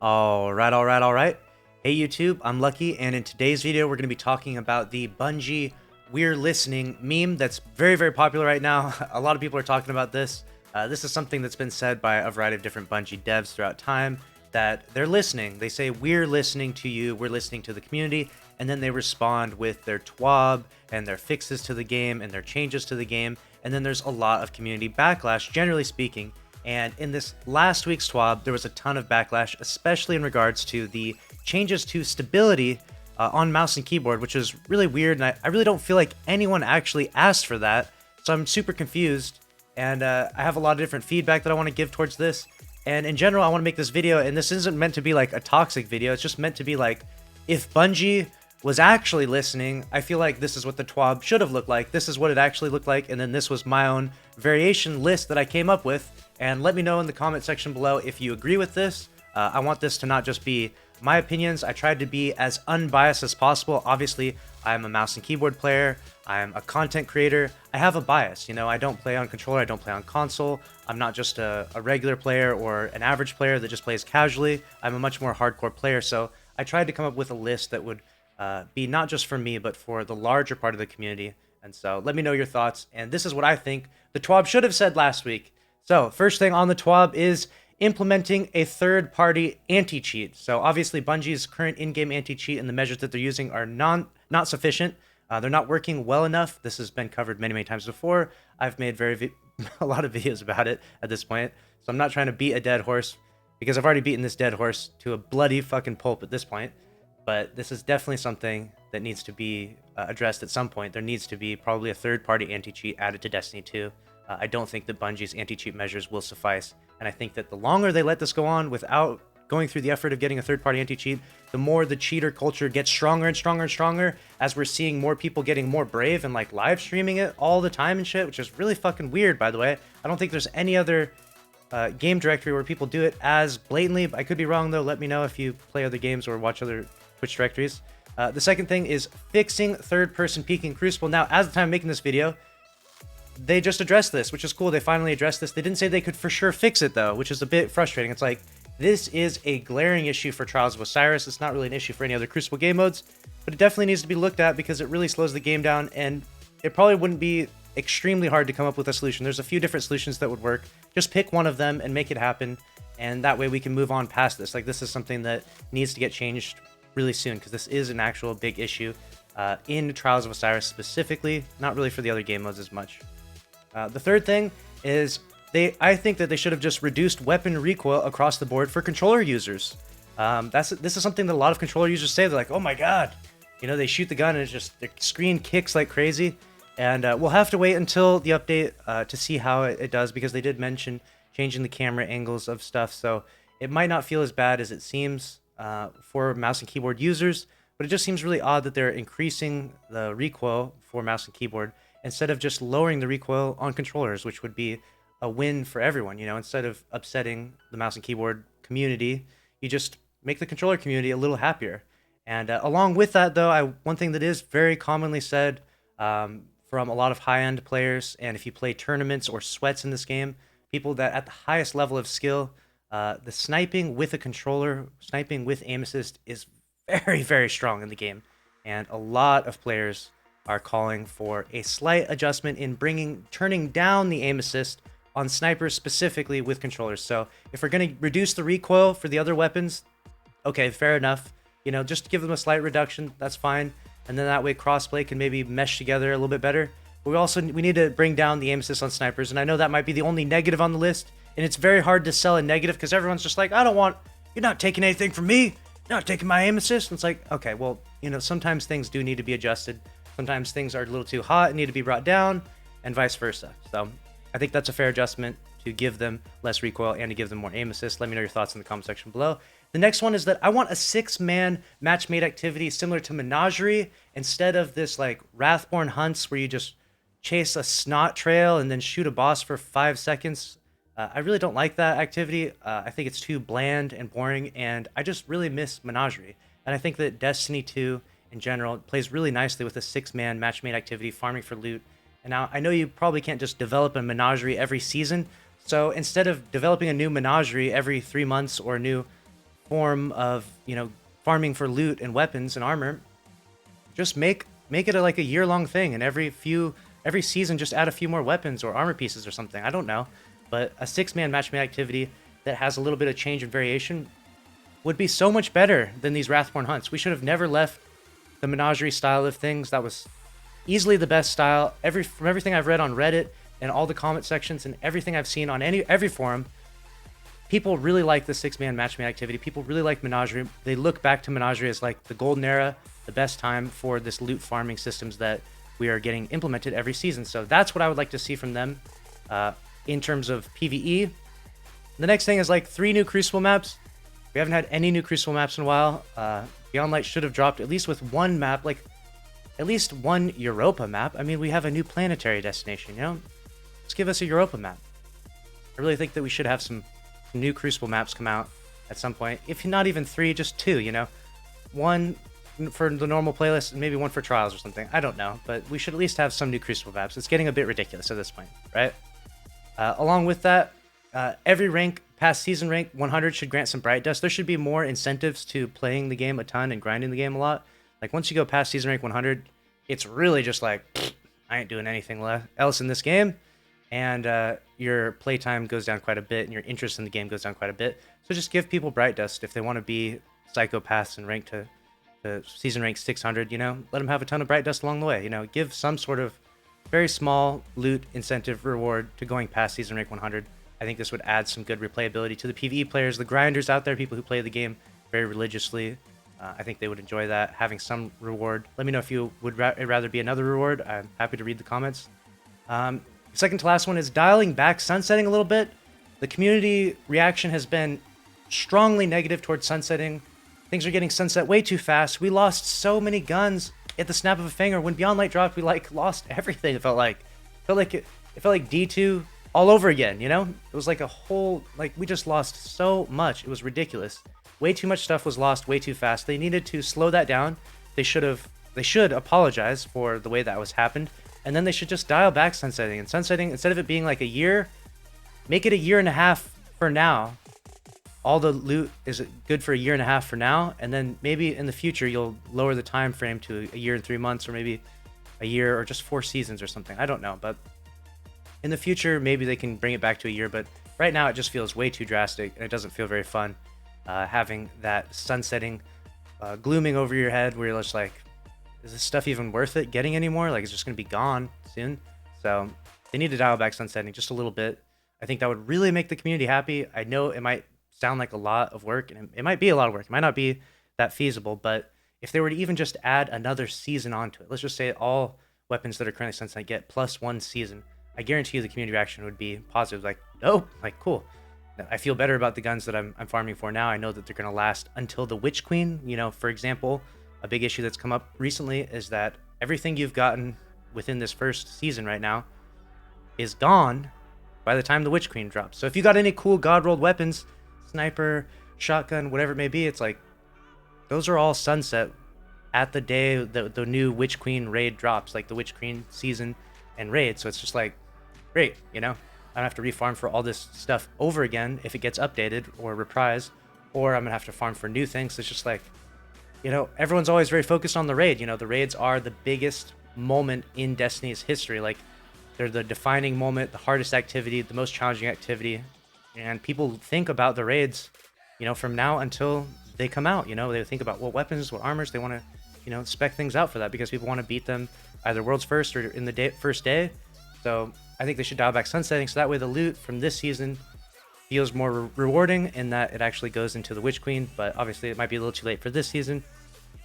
All right. Hey YouTube, I'm Lucky, and in today's video, we're going to be talking about the Bungie "We're Listening" meme that's very popular right now. A lot of people are talking about this. This is something that's been said by a variety of different Bungie devs throughout time, that they're listening. They say, "We're listening to you, we're listening to the community," and then they respond with their TWAB and their fixes to the game and their changes to the game, and then there's a lot of community backlash, generally speaking. And in this last week's TWAB, there was a ton of backlash, especially in regards to the changes to stability on mouse and keyboard, which is really weird. And I really don't feel like anyone actually asked for that. So I'm super confused. And I have a lot of different feedback that I want to give towards this. And in general, I want to make this video, and this isn't meant to be like a toxic video. It's just meant to be like, if Bungie was actually listening, I feel like this is what the TWAB should have looked like. This is what it actually looked like. And then this was my own variation list that I came up with. And let me know in the comment section below if you agree with this. I want this to not just be my opinions. I tried to be as unbiased as possible. Obviously, I'm a mouse and keyboard player. I'm a content creator. I have a bias. You know, I don't play on controller. I don't play on console. I'm not just a regular player or an average player that just plays casually. I'm a much more hardcore player. So I tried to come up with a list that would be not just for me, but for the larger part of the community. And so let me know your thoughts. And this is what I think the TWAB should have said last week. So first thing on the TWAB is implementing a third-party anti-cheat. So obviously Bungie's current in-game anti-cheat and the measures that they're using are not sufficient. They're not working well enough. This has been covered many times before. I've made a lot of videos about it at this point. So I'm not trying to beat a dead horse, because I've already beaten this dead horse to a bloody fucking pulp at this point. But this is definitely something that needs to be addressed at some point. There needs to be probably a third-party anti-cheat added to Destiny 2. I don't think that Bungie's anti-cheat measures will suffice, and I think that the longer they let this go on without going through the effort of getting a third-party anti-cheat, the more the cheater culture gets stronger and stronger, as we're seeing more people getting more brave and like live streaming it all the time and shit, which is really fucking weird, by the way. I don't think there's any other game directory where people do it as blatantly. I could be wrong though. Let me know if you play other games or watch other Twitch directories. The second thing is fixing third-person peeking Crucible. Now, as the time of making this video, they just addressed this, which is cool. They finally addressed this. They didn't say they could for sure fix it, though, which is a bit frustrating. It's like, this is a glaring issue for Trials of Osiris. It's not really an issue for any other Crucible game modes, but it definitely needs to be looked at because it really slows the game down, and it probably wouldn't be extremely hard to come up with a solution. There's a few different solutions that would work. Just pick one of them and make it happen, and that way we can move on past this. Like, this is something that needs to get changed really soon, because this is an actual big issue in Trials of Osiris specifically, not really for the other game modes as much. The third thing is I think that they should have just reduced weapon recoil across the board for controller users. This is something that a lot of controller users say. They're like, oh my god, you know, they shoot the gun and it's just, their screen kicks like crazy. And we'll have to wait until the update to see how it does, because they did mention changing the camera angles of stuff. So it might not feel as bad as it seems for mouse and keyboard users, but it just seems really odd that they're increasing the recoil for mouse and keyboard instead of just lowering the recoil on controllers, which would be a win for everyone. You know, instead of upsetting the mouse and keyboard community, you just make the controller community a little happier. And along with that, though, one thing that is very commonly said from a lot of high-end players, and if you play tournaments or sweats in this game, people that at the highest level of skill, the sniping with a controller, sniping with aim assist is very strong in the game. And a lot of players are calling for a slight adjustment in turning down the aim assist on snipers specifically with controllers. So if we're going to reduce the recoil for the other weapons, okay, fair enough. You know, just give them a slight reduction, that's fine. And then that way crossplay can maybe mesh together a little bit better. But we need to bring down the aim assist on snipers. And I know that might be the only negative on the list, and it's very hard to sell a negative because everyone's just like, you're not taking anything from me. You're not taking my aim assist. And it's like, okay, well, you know, sometimes things do need to be adjusted. Sometimes things are a little too hot and need to be brought down, and vice versa. So I think that's a fair adjustment to give them less recoil and to give them more aim assist. Let me know your thoughts in the comment section below. The next one is that I want a 6-man match-made activity similar to Menagerie, instead of this like Wrathborn hunts where you just chase a snot trail and then shoot a boss for 5 seconds. I really don't like that activity. I think it's too bland and boring, and I just really miss Menagerie. And I think that Destiny 2 in general plays really nicely with a 6-man match-made activity, farming for loot. And now I know you probably can't just develop a Menagerie every season, so instead of developing a new Menagerie every 3 months or a new form of, farming for loot and weapons and armor. Just make it like a year-long thing, and every season just add a few more weapons or armor pieces or something. I don't know, but a 6-man matchmaking activity that has a little bit of change and variation would be so much better than these Wrathborn hunts. We should have never left the menagerie style of things. That was easily the best style. From everything I've read on Reddit and all the comment sections and everything I've seen on every forum, people really like the 6-man matchmaking activity. People really like menagerie. They look back to menagerie as like the golden era, the best time for this loot farming systems that we are getting implemented every season. So that's what I would like to see from them in terms of PvE. The next thing is like 3 new Crucible maps. We haven't had any new Crucible maps in a while. Beyond Light should have dropped at least with one map, like at least one Europa map. I mean, we have a new planetary destination, Just give us a Europa map. I really think that we should have some new Crucible maps come out at some point. If not even 3, just 2, One for the normal playlist and maybe one for trials or something. I don't know, but we should at least have some new Crucible maps. It's getting a bit ridiculous at this point, right? Along with that, every rank past season rank 100 should grant some Bright Dust. There should be more incentives to playing the game a ton and grinding the game a lot. Like once you go past season rank 100, it's really just like, I ain't doing anything else in this game. And your playtime goes down quite a bit and your interest in the game goes down quite a bit. So just give people Bright Dust if they want to be psychopaths and rank to season rank 600, let them have a ton of Bright Dust along the way. Give some sort of very small loot incentive reward to going past season rank 100. I think this would add some good replayability to the PvE players, the grinders out there, people who play the game very religiously. I think they would enjoy that, having some reward. Let me know if you would rather be another reward. I'm happy to read the comments. Second to last one is dialing back sunsetting a little bit. The community reaction has been strongly negative towards sunsetting. Things are getting sunset way too fast. We lost so many guns at the snap of a finger. When Beyond Light dropped, we lost everything. It felt like D2 all over again, It was like a whole, we just lost so much. It was ridiculous. Way too much stuff was lost way too fast. They needed to slow that down. They should apologize for the way that was happened. And then they should just dial back sunsetting. And sunsetting, instead of it being like a year, make it a year and a half for now. All the loot is good for a year and a half for now. And then maybe in the future, you'll lower the time frame to a year and 3 months, or maybe a year or just 4 seasons or something. I don't know. But in the future, maybe they can bring it back to a year. But right now, it just feels way too drastic. And it doesn't feel very fun having that sunsetting glooming over your head where you're just like, is this stuff even worth it getting anymore? Like, it's just going to be gone soon. So they need to dial back sunsetting just a little bit. I think that would really make the community happy. I know it might sound like a lot of work, and it might be a lot of work. It might not be that feasible, but if they were to even just add another season onto it, let's just say all weapons that are currently sunset get plus 1 season, I guarantee you the community reaction would be positive. Like, oh, like, cool. I feel better about the guns that I'm farming for now. I know that they're going to last until the Witch Queen. For example, a big issue that's come up recently is that everything you've gotten within this first season right now is gone by the time the Witch Queen drops. So if you got any cool god rolled weapons, sniper, shotgun, whatever it may be, it's like those are all sunset at the day the new Witch Queen raid drops, like the Witch Queen season and raid. So it's just like, great, I don't have to refarm for all this stuff over again if it gets updated or reprised, or I'm gonna have to farm for new things. It's just like, everyone's always very focused on the raid. The raids are the biggest moment in Destiny's history. Like, they're the defining moment, the hardest activity, the most challenging activity. And people think about the raids, from now until they come out. They think about what weapons, what armors they want to, spec things out for that, because people want to beat them either world's first or in the first day. So I think they should dial back sunsetting, so that way the loot from this season feels more rewarding in that it actually goes into the Witch Queen. But obviously it might be a little too late for this season,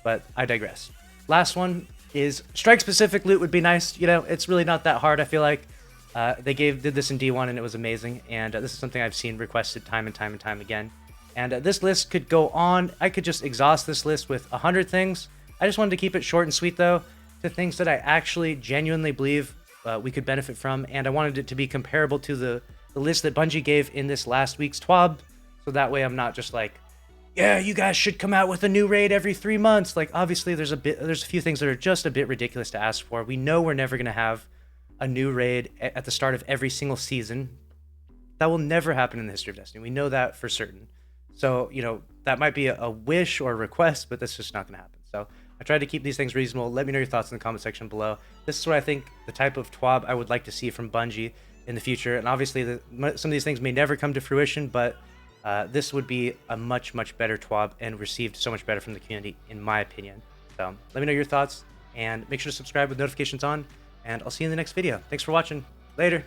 but I digress. Last one is strike specific loot would be nice. It's really not that hard. I feel like they did this in D1 and it was amazing. And this is something I've seen requested time and time again. And this list could go on. I could just exhaust this list with 100 things. I just wanted to keep it short and sweet though, to things that I actually genuinely believe we could benefit from. And I wanted it to be comparable to the list that Bungie gave in this last week's TWAB. So that way I'm not just like, yeah, you guys should come out with a new raid every 3 months. Like, obviously there's a few things that are just a bit ridiculous to ask for. We know we're never going to have a new raid at the start of every single season. That will never happen in the history of Destiny. We know that for certain. So, that might be a wish or a request, but that's just not going to happen. So I tried to keep these things reasonable. Let me know your thoughts in the comment section below. This is what I think the type of TWAB I would like to see from Bungie in the future. And obviously, some of these things may never come to fruition, but this would be a much, much better TWAB and received so much better from the community, in my opinion. So let me know your thoughts, and make sure to subscribe with notifications on, and I'll see you in the next video. Thanks for watching. Later.